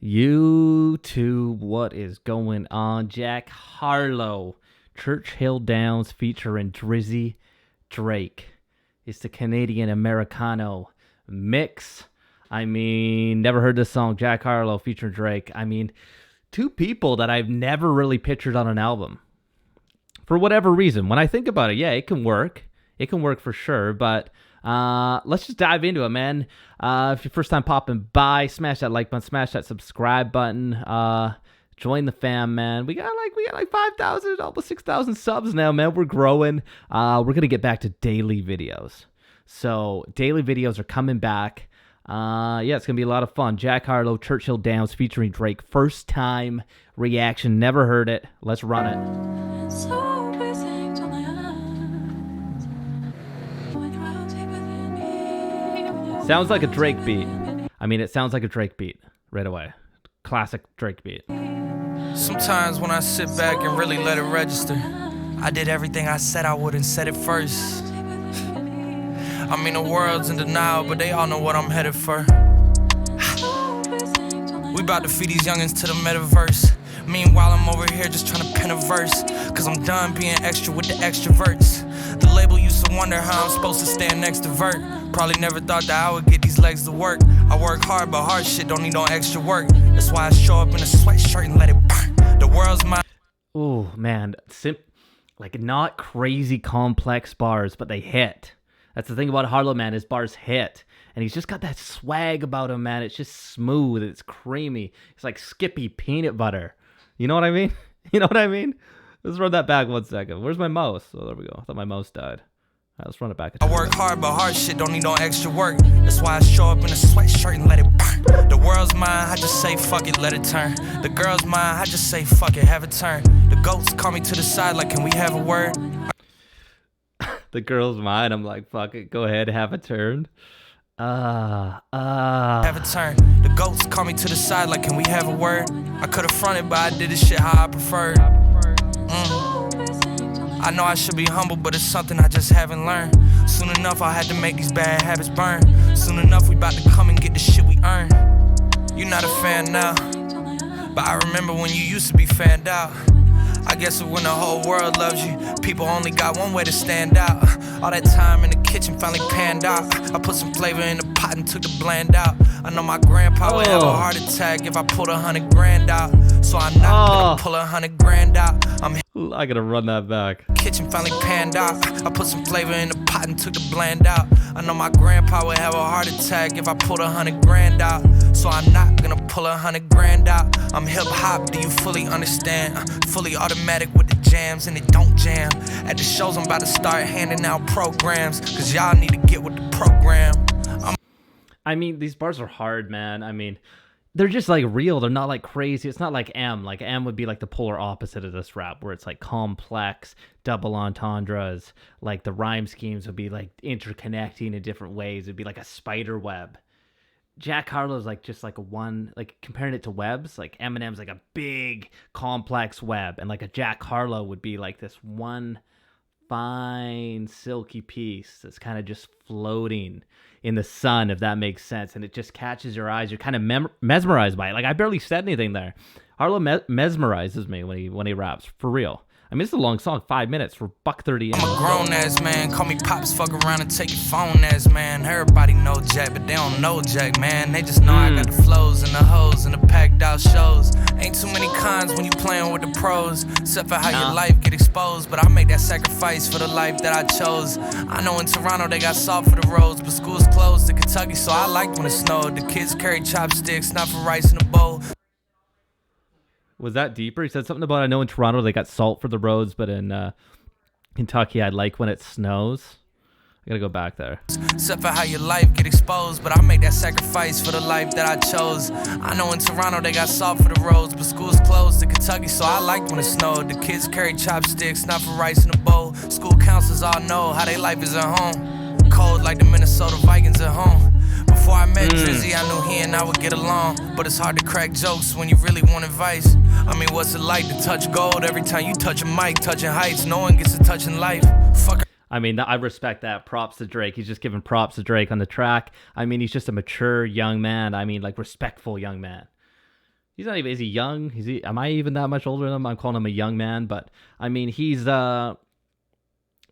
YouTube, what is going on? Jack Harlow, Churchill Downs featuring Drizzy Drake. It's the Canadian Americano mix. I mean, never heard this song, Jack Harlow featuring Drake. I mean, two people that I've never really pictured on an album. For whatever reason, when I think about it, yeah, it can work. It can work for sure, but let's just dive into it, man. If you're first time popping by, smash that like button, smash that subscribe button. Join the fam, man. We got like 5,000, almost 6,000 subs now, man. We're growing. We're gonna get back to daily videos. So daily videos are coming back. Yeah, it's gonna be a lot of fun. Jack Harlow, Churchill Downs featuring Drake. First time reaction. Never heard it. Let's run it. Sounds like a Drake beat. I mean, it sounds like a Drake beat right away. Classic Drake beat. Sometimes when I sit back and really let it register, I did everything I said I would and said it first. I mean, the world's in denial, but they all know what I'm headed for. We about to feed these youngins to the metaverse. Meanwhile, I'm over here just trying to pen a verse, cause I'm done being extra with the extroverts. The label used to wonder how I'm supposed to stand next to Vert. Probably never thought that I would get these legs to work. I work hard, but hard shit don't need no extra work. That's why I show up in a sweatshirt and let it burn. The world's mine. Oh, man. Like, not crazy complex bars, but they hit. That's the thing about Harlow, man. His bars hit. And he's just got that swag about him, man. It's just smooth. It's creamy. It's like Skippy peanut butter. You know what I mean? You know what I mean? Let's run that back 1 second. Where's my mouse? Oh, there we go. I thought my mouse died. All right, let's run it back. I work hard, but hard shit don't need no extra work. That's why I show up in a sweatshirt and let it burn. The world's mine, I just say fuck it, let it turn. The girl's mine, I just say fuck it, have it turn. The goats call me to the side like, can we have a word? The girl's mine. I'm like, fuck it. Go ahead, have it turned. Have a turn. The goats call me to the side like, can we have a word? I could've fronted, but I did this shit how I preferred. I know I should be humble, but it's something I just haven't learned. Soon enough, I had to make these bad habits burn. Soon enough, we about to come and get the shit we earn. You're not a fan now, but I remember when you used to be fanned out. I guess when the whole world loves you, people only got one way to stand out. All that time in the kitchen finally panned out. I put some flavor in the pot and took the bland out. I know my grandpa would have a heart attack if I pulled 100 grand out. So I'm not gonna pull 100 grand out. I gotta run that back. Kitchen finally panned out. I put some flavor in the pot and took the bland out. I know my grandpa would have a heart attack if I pulled 100 grand out. So I'm not gonna pull 100 grand out. I'm hip hop, do you fully understand? Fully automatic with the jams and it don't jam. At the shows I'm about to start handing out programs, cause y'all need to get with the program. I mean, these bars are hard, man. I mean, they're just like real. They're not like crazy. It's not like M. Like M would be like the polar opposite of this rap, where it's like complex, double entendres. Like the rhyme schemes would be like interconnecting in different ways. It'd be like a spider web. Jack Harlow's like just like a one, like comparing it to webs, like Eminem's like a big complex web, and like a Jack Harlow would be like this one fine silky piece that's kind of just floating in the sun, if that makes sense, and it just catches your eyes. You're kind of mesmerized by it. Like, I barely said anything there. Harlow mesmerizes me when he raps, for real. I mean, it's a long song, 5 minutes for $1.30. I'm a grown-ass man, call me Pops, fuck around and take your phone-ass man. Everybody know Jack, but they don't know Jack, man. They just know I got the flows and the hoes and the packed-out shows. Ain't too many cons when you playing with the pros, except for how your life get exposed. But I make that sacrifice for the life that I chose. I know in Toronto they got salt for the roads, but school's closed in Kentucky, so I liked when it snowed. The kids carry chopsticks, not for rice in a bowl. Was that deeper? He said something about, I know in Toronto they got salt for the roads, but in Kentucky I like when it snows. I gotta go back there. Except for how your life get exposed, but I make that sacrifice for the life that I chose. I know in Toronto they got salt for the roads, but school's closed in Kentucky, so I liked when it snowed. The kids carry chopsticks, not for rice in a bowl. School counselors all know how they life is at home. Cold like the Minnesota Vikings at home. Before I met Drizzy, I knew he and I would get along. But it's hard to crack jokes when you really want advice. I mean, what's it like to touch gold every time you touch a mic? Touching heights, no one gets to touch in life. Fuck. I mean, I respect that. Props to Drake. He's just giving props to Drake on the track. I mean, he's just a mature young man. I mean, like, respectful young man. He's not even. Is he young? Am I even that much older than him? I'm calling him a young man, but I mean,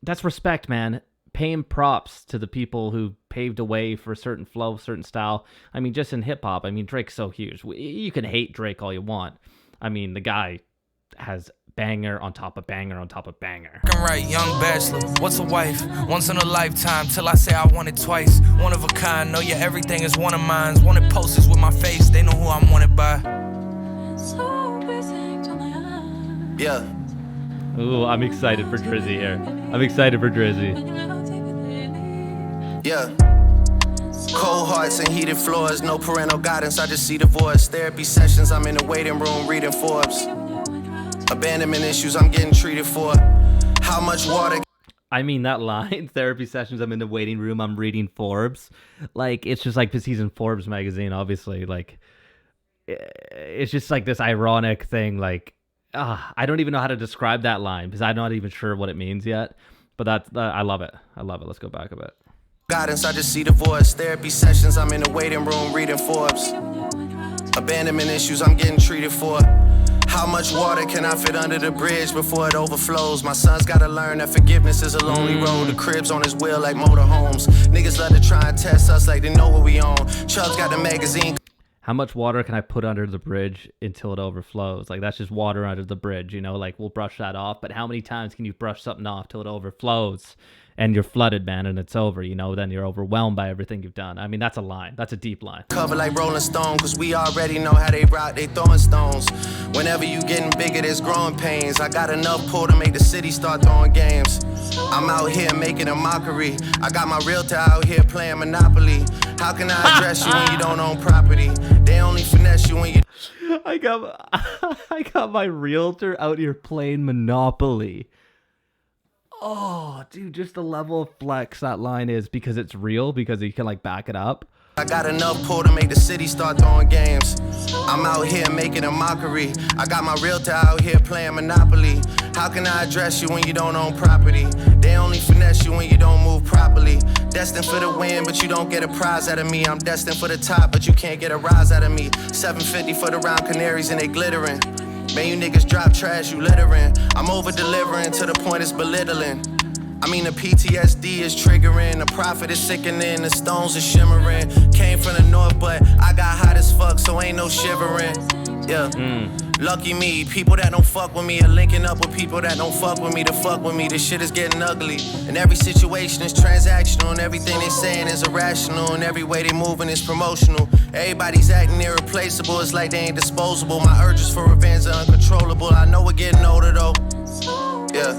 that's respect, man. Paying props to the people who paved a way for a certain flow, certain style. I mean, just in hip hop. I mean, Drake's so huge. You can hate Drake all you want. I mean, the guy has banger on top of banger on top of banger. Right, young bachelor, what's a wife? Once in a lifetime, till I say I want it twice. One of a kind, know yeah, everything is one of mine. Wanted posters with my face, they know who I'm wanted by. Yeah. Ooh, I'm excited for Drizzy here. I'm excited for Drizzy. Yeah. Cold hearts and heated floors, no parental guidance, I just see divorce. Therapy sessions, I'm in the waiting room reading Forbes. Abandonment issues, I'm getting treated for. How much water? I mean, that line, therapy sessions, I'm in the waiting room, I'm reading Forbes. Like, it's just like, because he's in Forbes magazine, obviously. Like, it's just like this ironic thing. Like, I don't even know how to describe that line because I'm not even sure what it means yet. But I love it. I love it. Let's go back a bit. Guidance, I just see divorce. Therapy sessions, I'm in the waiting room reading Forbes. Abandonment issues, I'm getting treated for. How much water can I fit under the bridge before it overflows? My son's gotta learn that forgiveness is a lonely road. The crib's on his wheel like motorhomes. Niggas love to try and test us like they know what we own. Chubb's got the magazine. How much water can I put under the bridge until it overflows? Like, that's just water under the bridge, you know? Like, we'll brush that off. But how many times can you brush something off till it overflows? And you're flooded, man, and it's over, you know? Then you're overwhelmed by everything you've done. I mean, that's a line. That's a deep line. Cover like Rolling Stone, cause we already know how they rock, they throwing stones. Whenever you getting bigger, there's growing pains. I got enough pull to make the city start throwing games. I'm out here making a mockery. I got my realtor out here playing Monopoly. How can I address you when you don't own property? They only finesse you when you... I got my realtor out here playing Monopoly. Oh, dude, just the level of flex that line is because it's real, because he can, like, back it up. I got enough pull to make the city start throwing games. I'm out here making a mockery. I got my realtor out here playing Monopoly. How can I address you when you don't own property? They only finesse you when you don't move properly. Destined for the win, but you don't get a prize out of me. I'm destined for the top, but you can't get a rise out of me. 750 for the round canaries and they glittering. Man, you niggas drop trash, you littering. I'm over-delivering to the point it's belittling. I mean, the PTSD is triggering, the profit is sickening, the stones are shimmering. Came from the north, but I got hot as fuck, so ain't no shivering. Yeah. Lucky me, people that don't fuck with me are linking up with people that don't fuck with me to fuck with me. This shit is getting ugly. And every situation is transactional, and everything they saying is irrational, and every way they moving is promotional. Everybody's acting irreplaceable, it's like they ain't disposable. My urges for revenge are uncontrollable. I know we're getting older though. Yeah.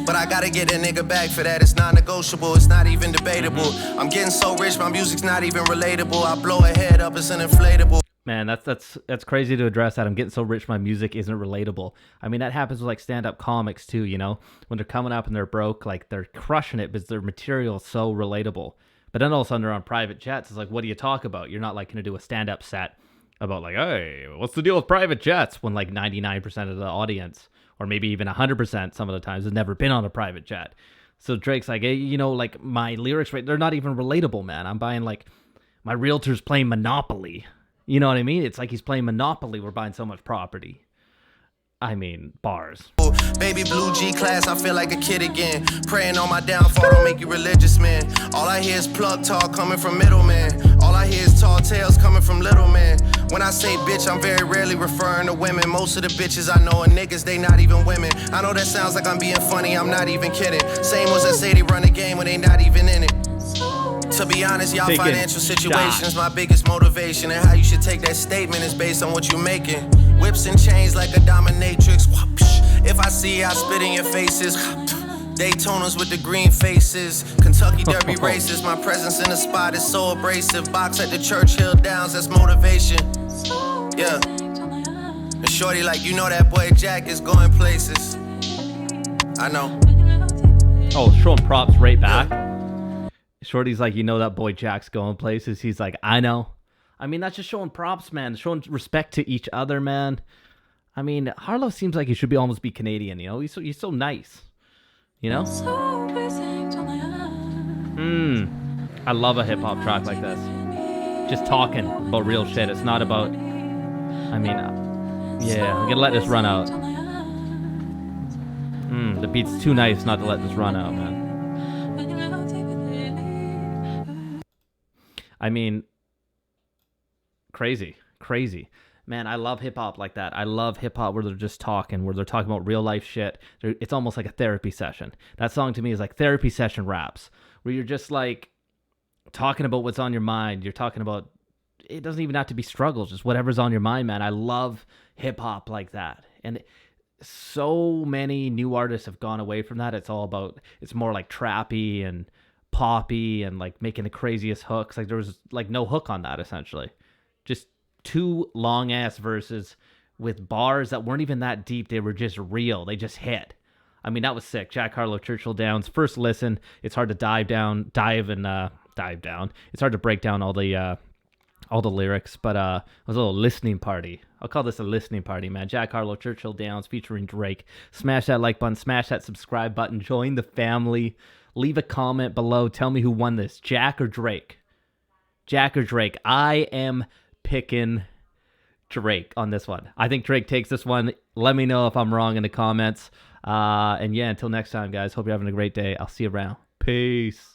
But I gotta get a nigga back for that. It's non-negotiable, it's not even debatable. I'm getting so rich, my music's not even relatable. I blow a head up, it's an inflatable. Man, that's crazy to address that. I'm getting so rich my music isn't relatable. I mean, that happens with like stand-up comics too, you know? When they're coming up and they're broke, like they're crushing it because their material is so relatable. But then all of a sudden they're on private jets. It's like, what do you talk about? You're not like going to do a stand-up set about like, hey, what's the deal with private jets? When like 99% of the audience, or maybe even 100% some of the times, has never been on a private jet. So Drake's like, hey, you know, like my lyrics, they're not even relatable, man. I'm buying like, my realtor's playing Monopoly. You know what I mean? It's like he's playing Monopoly. We're buying so much property. I mean, bars. Baby blue G-class, I feel like a kid again. Praying on my downfall, don't make you religious, man. All I hear is plug talk coming from middlemen. All I hear is tall tales coming from little men. When I say bitch, I'm very rarely referring to women. Most of the bitches I know are niggas, they not even women. I know that sounds like I'm being funny, I'm not even kidding. Same ones that say they run the game when they not even in it. To be honest, y'all financial situations my biggest motivation, and how you should take that statement is based on what you're making. Whips and chains like a dominatrix. If I see you, I spit in your faces. Daytonas with the green faces. Kentucky Derby races. My presence in the spot is so abrasive. Box at the Churchill Downs, that's motivation. Yeah. And shorty like, you know that boy Jack is going places. I know. Oh, showing props right back. Shorty's like, you know that boy Jack's going places. He's like, I know. I mean, that's just showing props, man. Showing respect to each other, man. I mean, Harlow seems like he should almost be Canadian, you know? He's so nice, you know? I love a hip-hop track like this. Just talking about real shit. It's not about I mean, yeah, I'm gonna let this run out. The beat's too nice not to let this run out, man. I mean, crazy. Man, I love hip hop like that. I love hip hop where they're just talking, where they're talking about real life shit. It's almost like a therapy session. That song to me is like therapy session raps, where you're just like talking about what's on your mind. You're talking about, it doesn't even have to be struggles, just whatever's on your mind, man. I love hip hop like that. And so many new artists have gone away from that. It's more like trappy and poppy and like making the craziest hooks. Like there was like no hook on that essentially. Just two long ass verses with bars that weren't even that deep. They were just real. They just hit. I mean, that was sick. Jack Harlow, Churchill Downs. First listen. It's hard to dive down. It's hard to break down all the lyrics, but it was a little listening party. I'll call this a listening party, man. Jack Harlow, Churchill Downs, featuring Drake. Smash that like button, smash that subscribe button, join the family. Leave a comment below. Tell me who won this, Jack or Drake. Jack or Drake. I am picking Drake on this one. I think Drake takes this one. Let me know if I'm wrong in the comments. And yeah, until next time, guys. Hope you're having a great day. I'll see you around. Peace.